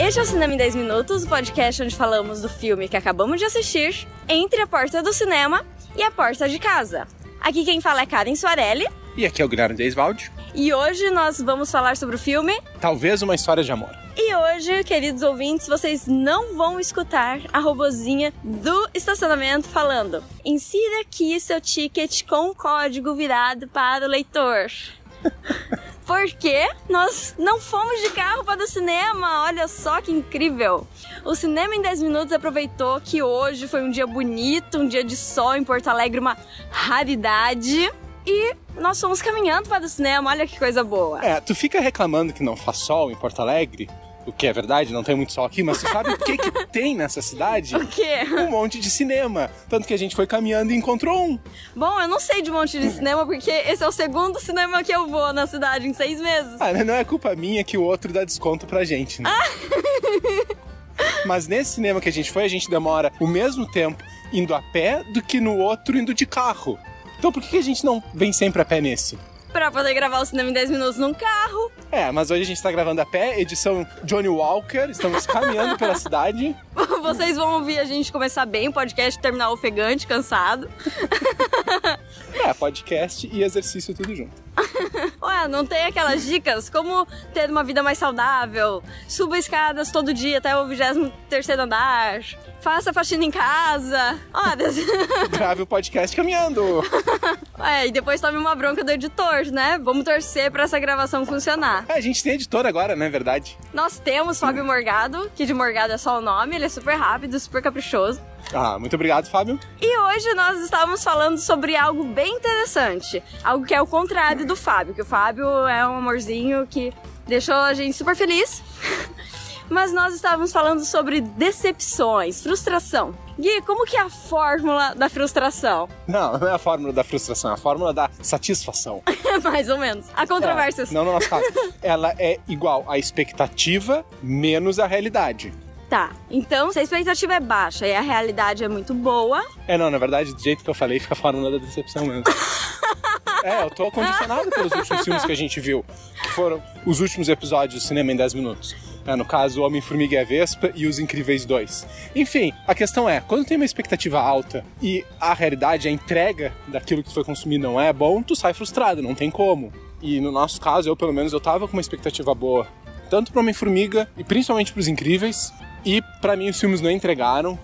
Este é o Cinema em 10 Minutos, o podcast onde falamos do filme que acabamos de assistir, entre a porta do cinema e a porta de casa. Aqui quem fala é Karen Soarelli. E aqui é o Guilherme Deisvalde. E hoje nós vamos falar sobre o filme Talvez uma História de Amor. E hoje, queridos ouvintes, vocês não vão escutar a robozinha do estacionamento falando: insira aqui seu ticket com o código virado para o leitor. Porque nós não fomos de carro para o cinema, olha só que incrível! O Cinema em 10 Minutos aproveitou que hoje foi um dia bonito, um dia de sol em Porto Alegre, uma raridade. E nós fomos caminhando para o cinema, olha que coisa boa. Tu fica reclamando que não faz sol em Porto Alegre, o que é verdade, não tem muito sol aqui, mas tu sabe o que tem nessa cidade? O quê? Um monte de cinema. Tanto que a gente foi caminhando e encontrou um. Bom, eu não sei de um monte de cinema, porque esse é o segundo cinema que eu vou na cidade em 6 meses. Não é culpa minha que o outro dá desconto pra gente, né? Mas nesse cinema que a gente demora o mesmo tempo indo a pé do que no outro indo de carro. Então por que a gente não vem sempre a pé nesse? Pra poder gravar o Cinema em 10 Minutos num carro. Mas hoje a gente tá gravando a pé, edição Johnny Walker, estamos caminhando pela cidade. Vocês vão ouvir a gente começar bem o podcast, terminar ofegante, cansado. Podcast e exercício tudo junto. Ué, não tem aquelas dicas? Como ter uma vida mais saudável? Suba escadas todo dia até o 23º andar. Faça faxina em casa. Olha. Grave o podcast caminhando. E depois tome uma bronca do editor, né? Vamos torcer pra essa gravação funcionar. A gente tem editor agora, não é verdade? Nós temos Fábio Morgado, que de Morgado é só o nome, ele é super rápido, super caprichoso. Muito obrigado, Fábio. E hoje nós estávamos falando sobre algo bem interessante. Algo que é o contrário do Fábio, que o Fábio é um amorzinho que deixou a gente super feliz. Mas nós estávamos falando sobre decepções, frustração. Gui, como que é a fórmula da frustração? Não é a fórmula da frustração, é a fórmula da satisfação. Mais ou menos. Há controvérsias. Não no nosso caso. Ela é igual à expectativa menos a realidade. Tá, então se a expectativa é baixa e a realidade é muito boa... Na verdade, do jeito que eu falei, fica a fórmula da decepção mesmo. Eu tô condicionado pelos últimos filmes que a gente viu, que foram os últimos episódios do Cinema em 10 Minutos. No caso, O Homem-Formiga e a Vespa e Os Incríveis 2. Enfim, a questão é, quando tem uma expectativa alta e a realidade, a entrega daquilo que tu foi consumir não é bom, tu sai frustrado, não tem como. E no nosso caso, eu tava com uma expectativa boa, tanto pro Homem-Formiga e principalmente pros Incríveis, e pra mim os filmes não entregaram.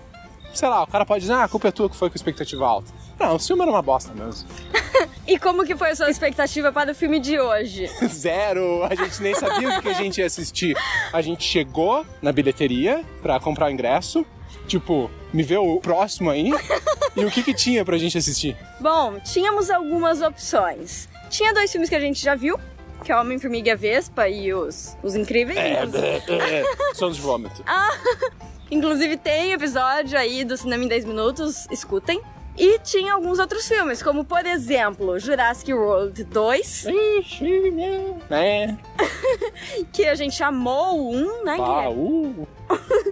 Sei lá, o cara pode dizer, a culpa é tua que foi com expectativa alta. Não, o filme era uma bosta mesmo. E como que foi a sua expectativa para o filme de hoje? Zero, a gente nem sabia o que a gente ia assistir. A gente chegou na bilheteria pra comprar o ingresso, me vê o próximo aí, e o que tinha pra gente assistir? Bom, tínhamos algumas opções. Tinha 2 filmes que a gente já viu, que é o Homem-Formiga e a Vespa e os Incríveis. Sons de vômito. Inclusive tem episódio aí do Cinema em 10 Minutos, escutem. E tinha alguns outros filmes, como por exemplo, Jurassic World 2. Que a gente amou né, Guilherme?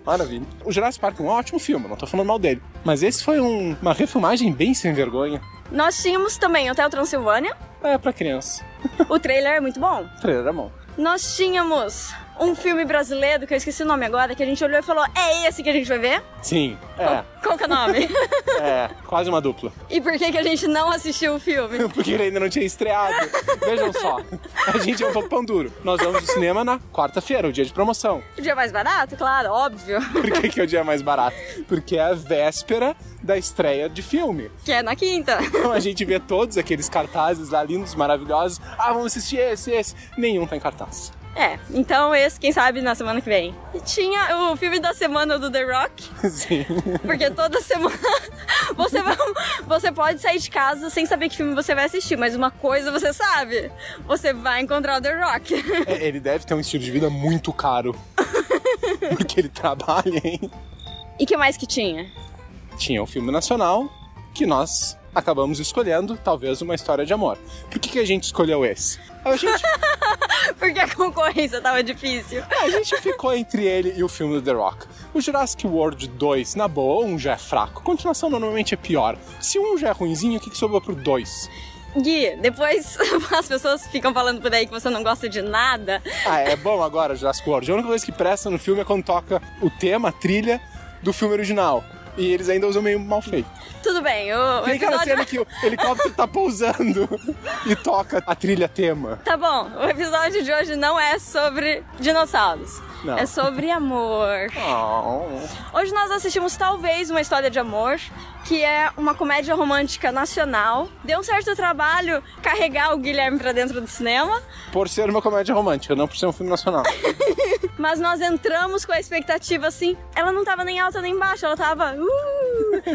Maravilha. O Jurassic Park é um ótimo filme, não tô falando mal dele. Mas esse foi uma refilmagem bem sem vergonha. Nós tínhamos também Hotel Transilvânia. Pra criança. O trailer é muito bom. O trailer é bom. Nós tínhamos um filme brasileiro, que eu esqueci o nome agora, que a gente olhou e falou, é esse que a gente vai ver? Sim, Qual que é o nome? Quase uma dupla. E por que a gente não assistiu o filme? Porque ele ainda não tinha estreado. Vejam só, a gente é um pouco pão duro. Nós vamos ao cinema na quarta-feira, o dia de promoção. O dia mais barato? Claro, óbvio. Por que é o dia mais barato? Porque é a véspera da estreia de filme. Que é na quinta. Então a gente vê todos aqueles cartazes lá lindos, maravilhosos. Vamos assistir esse. Nenhum tá em cartaz. Então esse, quem sabe, na semana que vem. E tinha o filme da semana do The Rock. Sim. Porque toda semana você pode sair de casa sem saber que filme você vai assistir, mas uma coisa você sabe, você vai encontrar o The Rock. Ele deve ter um estilo de vida muito caro. Porque ele trabalha, hein? E que mais que tinha? Tinha o filme nacional, que nós acabamos escolhendo, talvez, uma história de amor. Por que a gente escolheu esse? Porque a concorrência tava difícil. A gente ficou entre ele e o filme do The Rock. O Jurassic World 2, na boa, um já é fraco. Continuação normalmente é pior. Se um já é ruinzinho, o que sobrou pro 2? Gui, depois as pessoas ficam falando por aí que você não gosta de nada. É bom agora, Jurassic World. A única coisa que presta no filme é quando toca o tema, a trilha do filme original. E eles ainda usam meio mal feito. Tudo bem, Tem aquela cena que o helicóptero tá pousando e toca a trilha tema. Tá bom, o episódio de hoje não é sobre dinossauros. Não. É sobre amor. Oh. Hoje nós assistimos talvez Uma História de Amor, que é uma comédia romântica nacional. Deu um certo trabalho carregar o Guilherme pra dentro do cinema. Por ser uma comédia romântica, não por ser um filme nacional. Mas nós entramos com a expectativa assim, ela não tava nem alta nem baixa, ela tava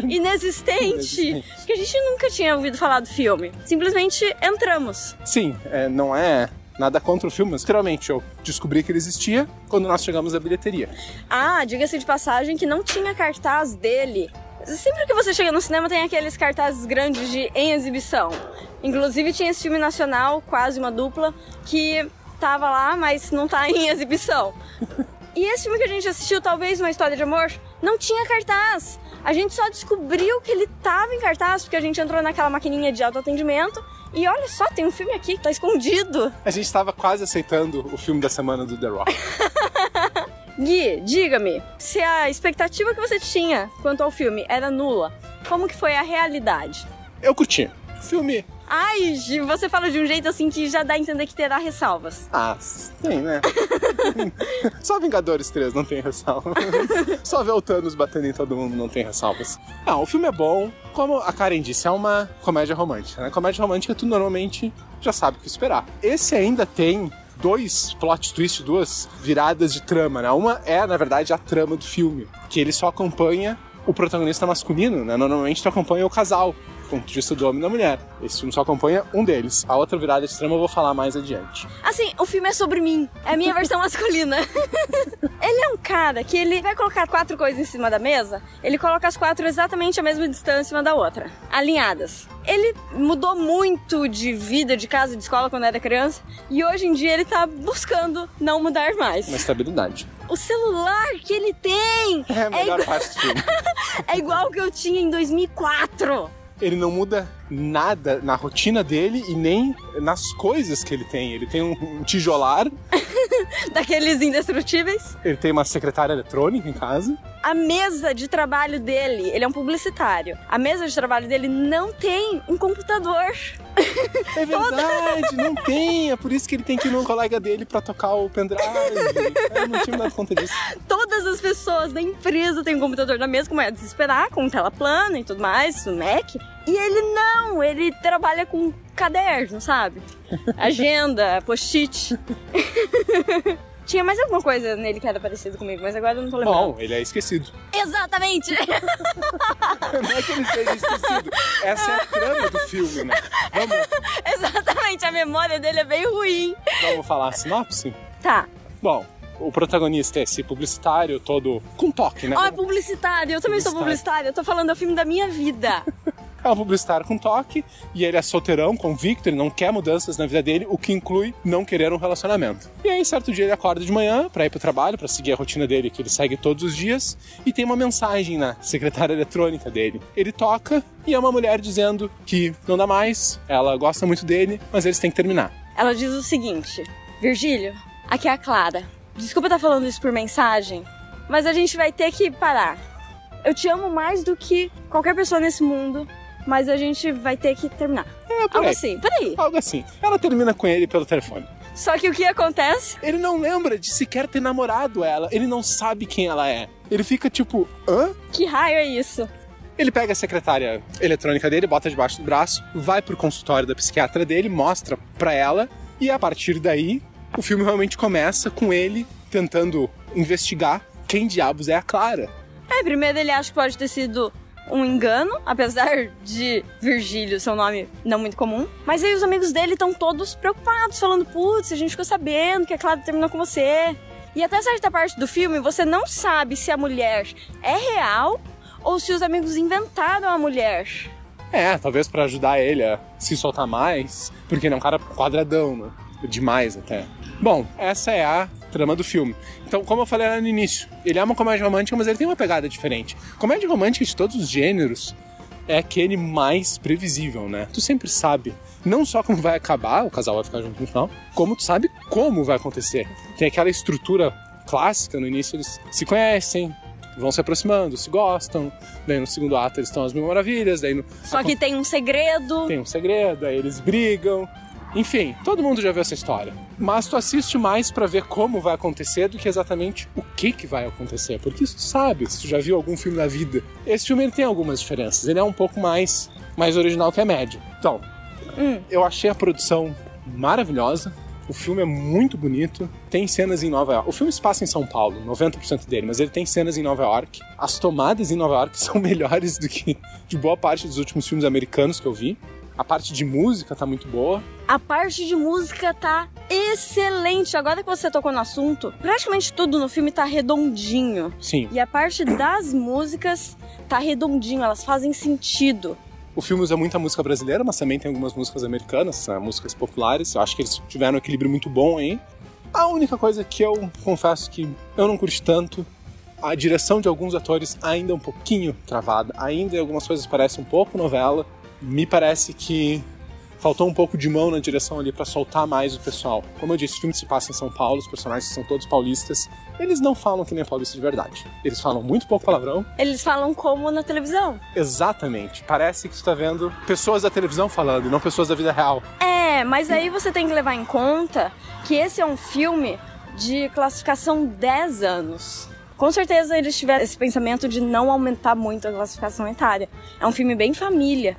inexistente. Porque a gente nunca tinha ouvido falar do filme. Simplesmente entramos. Sim, não é nada contra o filme, mas literalmente eu descobri que ele existia quando nós chegamos à bilheteria. Diga-se de passagem que não tinha cartaz dele. Sempre que você chega no cinema tem aqueles cartazes grandes em exibição. Inclusive tinha esse filme nacional, Quase uma Dupla, que tava lá, mas não tá em exibição. E esse filme que a gente assistiu, talvez Uma História de Amor, não tinha cartaz. A gente só descobriu que ele tava em cartaz porque a gente entrou naquela maquininha de autoatendimento. E olha só, tem um filme aqui que tá escondido. A gente tava quase aceitando o filme da semana do The Rock. Gui, diga-me, se a expectativa que você tinha quanto ao filme era nula, como que foi a realidade? Eu curti. Filme... Ai, Gi, você fala de um jeito assim que já dá a entender que terá ressalvas. Sim, né? Só Vingadores 3 não tem ressalva. Só ver o Thanos batendo em todo mundo não tem ressalvas. O filme é bom. Como a Karen disse, é uma comédia romântica, né? Comédia romântica tu normalmente já sabe o que esperar. Esse ainda tem 2 plot twists, 2 viradas de trama, né? Uma é, na verdade, a trama do filme, que ele só acompanha o protagonista masculino, né? Normalmente tu acompanha o casal, do ponto de vista do homem e da mulher. Esse filme só acompanha um deles. A outra virada de trama eu vou falar mais adiante. Assim, o filme é sobre mim. É a minha versão masculina. Ele é um cara que ele vai colocar 4 coisas em cima da mesa, ele coloca as 4 exatamente a mesma distância uma da outra, alinhadas. Ele mudou muito de vida, de casa, de escola quando era criança, e hoje em dia ele tá buscando não mudar mais. Uma estabilidade. O celular que ele tem é a melhor parte do filme. É igual que eu tinha em 2004. Ele não muda nada na rotina dele e nem nas coisas que ele tem. Ele tem um tijolar. Daqueles indestrutíveis. Ele tem uma secretária eletrônica em casa. A mesa de trabalho dele, ele é um publicitário. A mesa de trabalho dele não tem um computador. É verdade, não tem. É por isso que ele tem que ir no colega dele pra tocar o pendrive. Eu não tinha me dado conta disso. Todas as pessoas da empresa têm um computador na mesa, como é de se esperar, com tela plana e tudo mais, no Mac. E ele não, ele trabalha com caderno, sabe? Agenda, post-it. Tinha mais alguma coisa nele que era parecido comigo, mas agora eu não tô lembrando. Bom, ele é esquecido. Exatamente! Não é que ele seja esquecido. Essa é a trama do filme, né? Exatamente, a memória dele é bem ruim. Vamos falar a sinopse? Tá. Bom, o protagonista é esse publicitário todo com toque, né? É publicitário, eu também sou publicitária. Eu tô falando do filme da minha vida. É um publicitário com toque, e ele é solteirão, convicto, ele não quer mudanças na vida dele, o que inclui não querer um relacionamento. E aí, certo dia, ele acorda de manhã pra ir pro trabalho, pra seguir a rotina dele, que ele segue todos os dias, e tem uma mensagem na secretária eletrônica dele. Ele toca, e é uma mulher dizendo que não dá mais, ela gosta muito dele, mas eles têm que terminar. Ela diz o seguinte: Virgílio, aqui é a Clara. Desculpa estar falando isso por mensagem, mas a gente vai ter que parar. Eu te amo mais do que qualquer pessoa nesse mundo, mas a gente vai ter que terminar. Algo assim, peraí. Algo assim. Ela termina com ele pelo telefone. Só que o que acontece? Ele não lembra de sequer ter namorado ela. Ele não sabe quem ela é. Ele fica tipo, hã? Que raio é isso? Ele pega a secretária eletrônica dele, bota debaixo do braço, vai pro consultório da psiquiatra dele, mostra pra ela, e a partir daí, o filme realmente começa com ele tentando investigar quem diabos é a Clara. Primeiro ele acha que pode ter sido um engano, apesar de Virgílio ser um nome não muito comum. Mas aí os amigos dele estão todos preocupados, falando, putz, a gente ficou sabendo que a Clara terminou com você. E até certa parte do filme você não sabe se a mulher é real ou se os amigos inventaram a mulher. Talvez pra ajudar ele a se soltar mais, porque ele é um cara quadradão, né? Demais até. Bom, essa é a trama do filme. Então, como eu falei lá no início, ele é uma comédia romântica, mas ele tem uma pegada diferente. Comédia romântica de todos os gêneros é aquele mais previsível, né? Tu sempre sabe, não só como vai acabar, o casal vai ficar junto no final, como tu sabe como vai acontecer. Tem aquela estrutura clássica, no início eles se conhecem, vão se aproximando, se gostam, daí no segundo ato eles estão às mil maravilhas, daí Só que tem um segredo. Tem um segredo, aí eles brigam. Enfim, todo mundo já viu essa história. Mas tu assiste mais pra ver como vai acontecer do que exatamente o que vai acontecer. Porque isso tu sabe, se tu já viu algum filme da vida. Esse filme ele tem algumas diferenças. Ele é um pouco mais original que a média. Então, eu achei a produção maravilhosa. O filme é muito bonito. Tem cenas em Nova York. O filme se passa em São Paulo, 90% dele. Mas ele tem cenas em Nova York. As tomadas em Nova York são melhores do que de boa parte dos últimos filmes americanos que eu vi. A parte de música tá muito boa. A parte de música tá excelente. Agora que você tocou no assunto, praticamente tudo no filme tá redondinho. Sim. E a parte das músicas tá redondinho, elas fazem sentido. O filme usa muita música brasileira, mas também tem algumas músicas americanas, músicas populares. Eu acho que eles tiveram um equilíbrio muito bom aí. A única coisa que eu confesso que eu não curti tanto, a direção de alguns atores ainda é um pouquinho travada. Ainda algumas coisas parecem um pouco novela. Me parece que faltou um pouco de mão na direção ali pra soltar mais o pessoal. Como eu disse, o filme se passa em São Paulo, os personagens são todos paulistas. Eles não falam que nem paulista de verdade. Eles falam muito pouco palavrão. Eles falam como na televisão. Exatamente. Parece que tu tá vendo pessoas da televisão falando e não pessoas da vida real. É, mas aí você tem que levar em conta que esse é um filme de classificação 10 anos. Com certeza eles tiveram esse pensamento de não aumentar muito a classificação etária. É um filme bem família.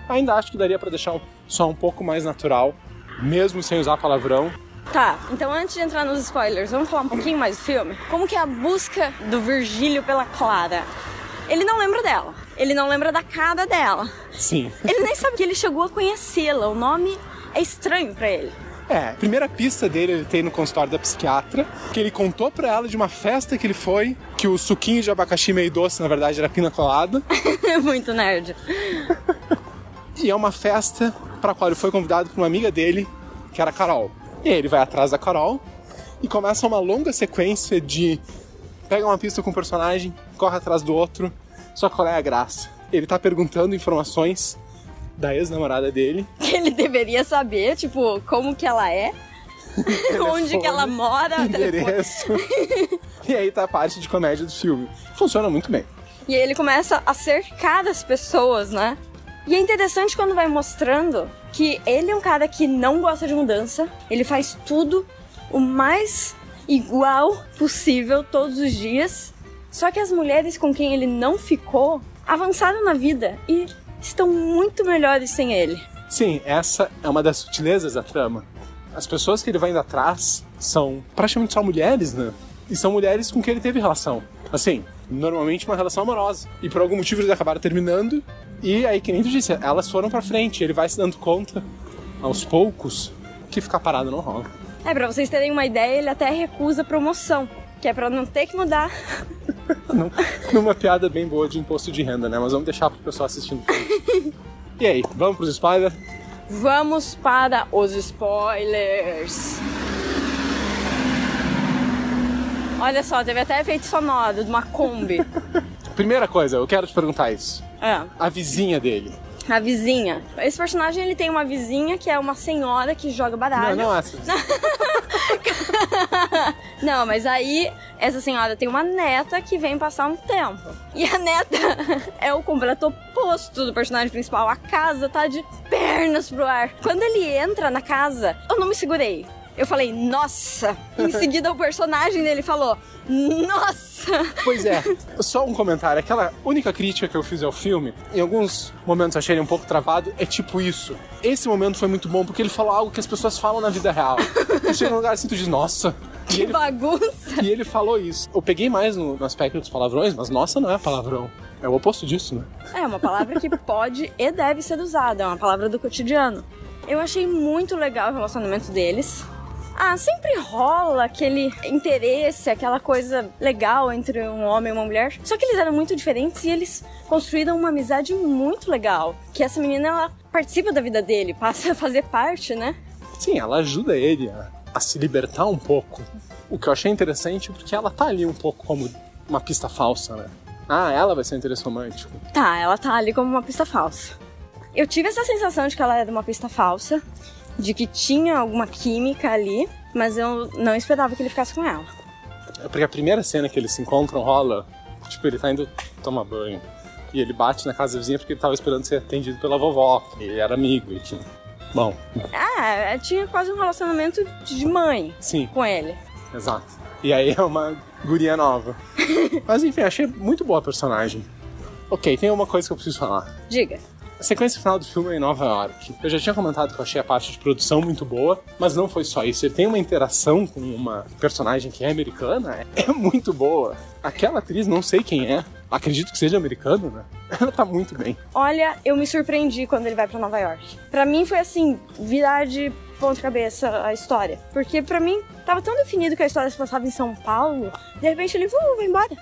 Ainda acho que daria pra deixar só um pouco mais natural, mesmo sem usar palavrão. Tá, então antes de entrar nos spoilers, vamos falar um pouquinho mais do filme? Como que é a busca do Virgílio pela Clara? Ele não lembra dela, ele não lembra da cara dela. Sim. Ele nem sabe que ele chegou a conhecê-la, o nome é estranho pra ele. A primeira pista dele ele tem no consultório da psiquiatra, que ele contou pra ela de uma festa que ele foi, que o suquinho de abacaxi meio doce, na verdade, era pina colada. Muito nerd. E é uma festa pra qual ele foi convidado por uma amiga dele, que era a Carol. E aí ele vai atrás da Carol e começa uma longa sequência de pega uma pista com um personagem, corre atrás do outro, só que qual é a graça? Ele tá perguntando informações da ex-namorada dele. Que ele deveria saber, tipo, como que ela é, onde que ela mora, endereço. E aí tá a parte de comédia do filme. Funciona muito bem. E aí ele começa a cercar as pessoas, né? E é interessante quando vai mostrando que ele é um cara que não gosta de mudança, ele faz tudo o mais igual possível todos os dias, só que as mulheres com quem ele não ficou avançaram na vida e estão muito melhores sem ele. Sim, essa é uma das sutilezas da trama. As pessoas que ele vai indo atrás são praticamente só mulheres, né? E são mulheres com quem ele teve relação. Assim, normalmente uma relação amorosa. E por algum motivo eles acabaram terminando. E aí, que nem tu disse, elas foram pra frente. Ele vai se dando conta, aos poucos, que ficar parado não rola. Pra vocês terem uma ideia, ele até recusa promoção, que é pra não ter que mudar. Numa piada bem boa de imposto de renda, né? Mas vamos deixar pro pessoal assistindo. E aí, vamos pros spoilers? Vamos para os spoilers. Olha só, teve até efeito sonoro de uma Kombi. Primeira coisa, eu quero te perguntar isso. É. A vizinha dele. A vizinha. Esse personagem, ele tem uma vizinha que é uma senhora que joga baralho. Não essa. Não, mas aí essa senhora tem uma neta que vem passar um tempo. E a neta é o completo oposto do personagem principal. A casa tá de pernas pro ar. Quando ele entra na casa, eu não me segurei. Eu falei, nossa! Em seguida o personagem dele falou, nossa! Pois é, só um comentário. Aquela única crítica que eu fiz ao filme, em alguns momentos achei ele um pouco travado, é tipo isso. Esse momento foi muito bom porque ele falou algo que as pessoas falam na vida real. Tu chega num lugar assim, tu diz, nossa! Que bagunça! E ele falou isso. Eu peguei mais no aspecto dos palavrões, mas nossa não é palavrão. É o oposto disso, né? É uma palavra que pode e deve ser usada, é uma palavra do cotidiano. Eu achei muito legal o relacionamento deles. Sempre rola aquele interesse, aquela coisa legal entre um homem e uma mulher. Só que eles eram muito diferentes e eles construíram uma amizade muito legal. Que essa menina, ela participa da vida dele, passa a fazer parte, né? Sim, ela ajuda ele a se libertar um pouco. O que eu achei interessante, porque ela tá ali um pouco como uma pista falsa, né? Ah, ela vai ser um interesse romântico. Tá, ela tá ali como uma pista falsa. Eu tive essa sensação de que ela era uma pista falsa, de que tinha alguma química ali, mas eu não esperava que ele ficasse com ela. É porque a primeira cena que eles se encontram rola, tipo, ele tá indo tomar banho. E ele bate na casa vizinha porque ele tava esperando ser atendido pela vovó. Ele era amigo e tinha... Bom. Tinha quase um relacionamento de mãe. Sim. Com ele. Exato. E aí é uma guria nova. Mas enfim, achei muito boa a personagem. Ok, tem uma coisa que eu preciso falar. Diga. A sequência final do filme é em Nova York. Eu já tinha comentado que eu achei a parte de produção muito boa, mas não foi só isso. Ele tem uma interação com uma personagem que é americana, é muito boa. Aquela atriz, não sei quem é, acredito que seja americana, né? Ela tá muito bem. Olha, eu me surpreendi quando ele vai pra Nova York. Pra mim foi assim, virar de ponta cabeça a história. Porque pra mim tava tão definido que a história se passava em São Paulo, de repente ele vai embora.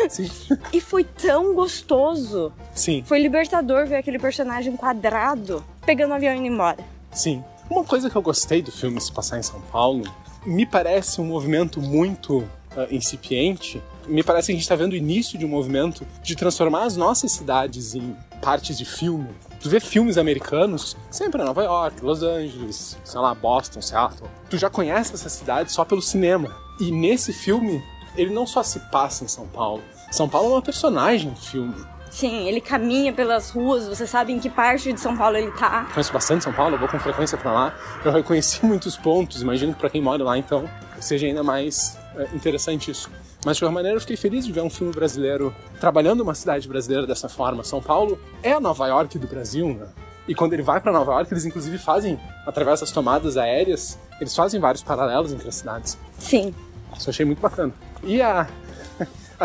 Sim. E foi tão gostoso. Sim. Foi libertador ver aquele personagem quadrado pegando o avião e indo embora. Sim. Uma coisa que eu gostei do filme se passar em São Paulo, me parece um movimento muito incipiente. Me parece que a gente tá vendo o início de um movimento de transformar as nossas cidades em partes de filme. Tu vê filmes americanos, sempre em Nova York, Los Angeles, sei lá, Boston, Seattle. Tu já conhece essa cidade só pelo cinema. E nesse filme, ele não só se passa em São Paulo. São Paulo é uma personagem do filme. Sim, ele caminha pelas ruas, você sabe em que parte de São Paulo ele tá. Conheço bastante São Paulo, eu vou com frequência pra lá. Eu reconheci muitos pontos, imagino que pra quem mora lá, então, seja ainda mais interessante isso. Mas, de qualquer maneira, eu fiquei feliz de ver um filme brasileiro trabalhando uma cidade brasileira dessa forma. São Paulo é a Nova York do Brasil, né? E quando ele vai pra Nova York, eles inclusive fazem, através das tomadas aéreas, eles fazem vários paralelos entre as cidades. Sim. Isso eu achei muito bacana. E a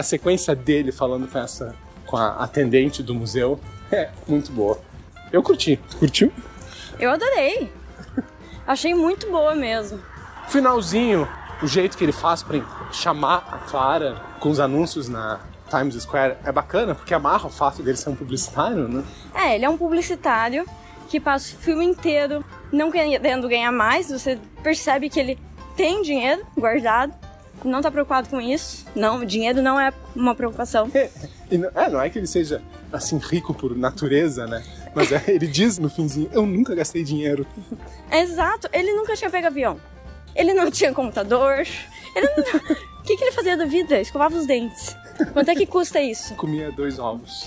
sequência dele falando com a atendente do museu é muito boa. Eu curti. Tu curtiu? Eu adorei. Achei muito boa mesmo. Finalzinho, o jeito que ele faz pra chamar a Clara com os anúncios na Times Square é bacana, porque amarra o fato dele ser um publicitário, né? Ele é um publicitário que passa o filme inteiro não querendo ganhar mais. Você percebe que ele tem dinheiro guardado, não tá preocupado com isso. Não, dinheiro não é uma preocupação. Não é que ele seja, assim, rico por natureza, né? Mas ele diz no finzinho, eu nunca gastei dinheiro. Exato, ele nunca tinha pego avião. Ele não tinha computador. O que ele fazia da vida? Escovava os dentes. Quanto é que custa isso? Comia 2 ovos.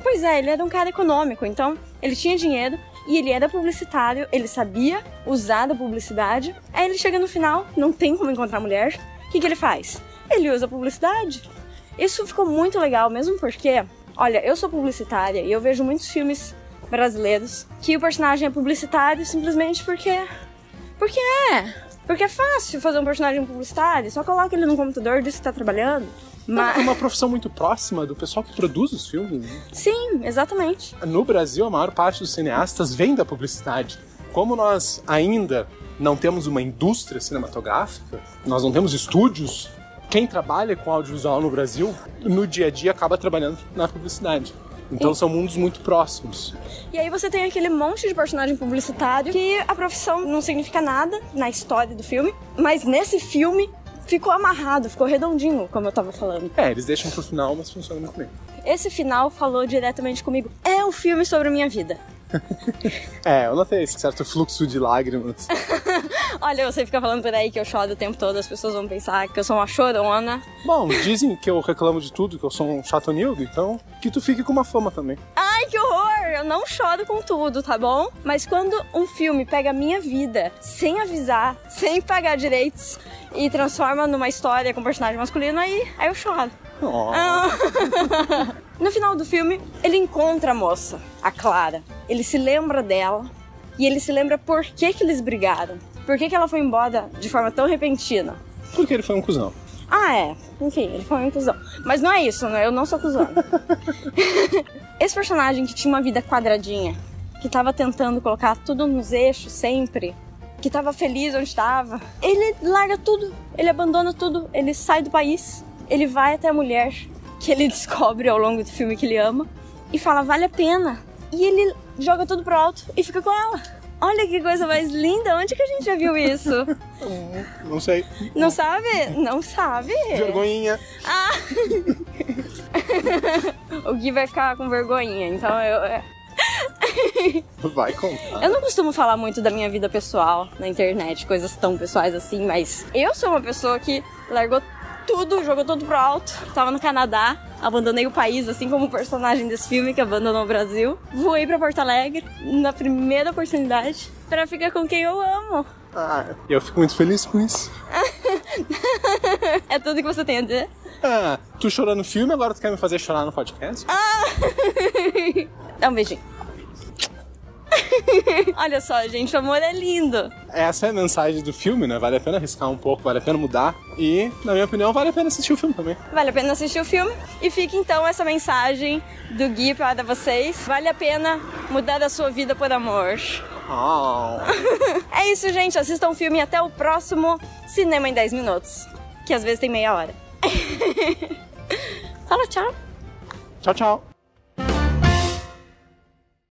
Pois é, ele era um cara econômico, então ele tinha dinheiro e ele era publicitário, ele sabia usar da publicidade. Aí ele chega no final, não tem como encontrar mulher. O que ele faz? Ele usa a publicidade. Isso ficou muito legal, mesmo porque, olha, eu sou publicitária e eu vejo muitos filmes brasileiros que o personagem é publicitário simplesmente porque é fácil fazer um personagem publicitário, só coloca ele no computador e diz que tá trabalhando. É uma profissão muito próxima do pessoal que produz os filmes, né? Sim, exatamente. No Brasil, a maior parte dos cineastas vem da publicidade. Como nós ainda não temos uma indústria cinematográfica, nós não temos estúdios, quem trabalha com audiovisual no Brasil, no dia a dia acaba trabalhando na publicidade. Então são mundos muito próximos. E aí você tem aquele monte de personagem publicitário que a profissão não significa nada na história do filme, mas nesse filme ficou amarrado, ficou redondinho, como eu tava falando. Eles deixam pro final, mas funciona muito bem. Esse final falou diretamente comigo. É um filme sobre a minha vida. Eu notei esse certo fluxo de lágrimas. Olha, você fica falando por aí que eu choro o tempo todo, as pessoas vão pensar que eu sou uma chorona. Bom, dizem que eu reclamo de tudo, que eu sou um chatonildo, então que tu fique com uma fama também. Ai, que horror! Eu não choro com tudo, tá bom? Mas quando um filme pega a minha vida sem avisar, sem pagar direitos e transforma numa história com personagem masculino, aí eu choro. Oh. No final do filme, ele encontra a moça, a Clara. Ele se lembra dela e ele se lembra por que eles brigaram. Por que ela foi embora de forma tão repentina. Porque ele foi um cuzão. Enfim, ele foi um cuzão. Mas não é isso, né? Eu não sou cuzão. Esse personagem que tinha uma vida quadradinha, que tava tentando colocar tudo nos eixos sempre, que tava feliz onde estava, ele larga tudo, ele abandona tudo, ele sai do país, ele vai até a mulher que ele descobre ao longo do filme que ele ama e fala, vale a pena. E ele joga tudo pro alto e fica com ela. Olha que coisa mais linda. Onde que a gente já viu isso? Não sei. Não sabe? Não sabe? Vergonhinha. Ah! O Gui vai ficar com vergonhinha, então Vai contar. eu não costumo falar muito da minha vida pessoal na internet, coisas tão pessoais assim, mas eu sou uma pessoa que largou tudo, jogou tudo pro alto. Tava no Canadá, abandonei o país, assim como o personagem desse filme que abandonou o Brasil. Voei pra Porto Alegre na primeira oportunidade pra ficar com quem eu amo. Eu fico muito feliz com isso. É tudo que você tem a dizer? Tu chorou no filme, agora tu quer me fazer chorar no podcast? Dá um beijinho. Olha só, gente, o amor é lindo. Essa é a mensagem do filme, né? Vale a pena arriscar um pouco, vale a pena mudar. E, na minha opinião, vale a pena assistir o filme também. Vale a pena assistir o filme. E fica então essa mensagem do Gui para vocês. Vale a pena mudar a sua vida por amor. É isso, gente. Assistam o filme e até o próximo Cinema em 10 Minutos. Que às vezes tem meia hora. Fala tchau. Tchau, tchau.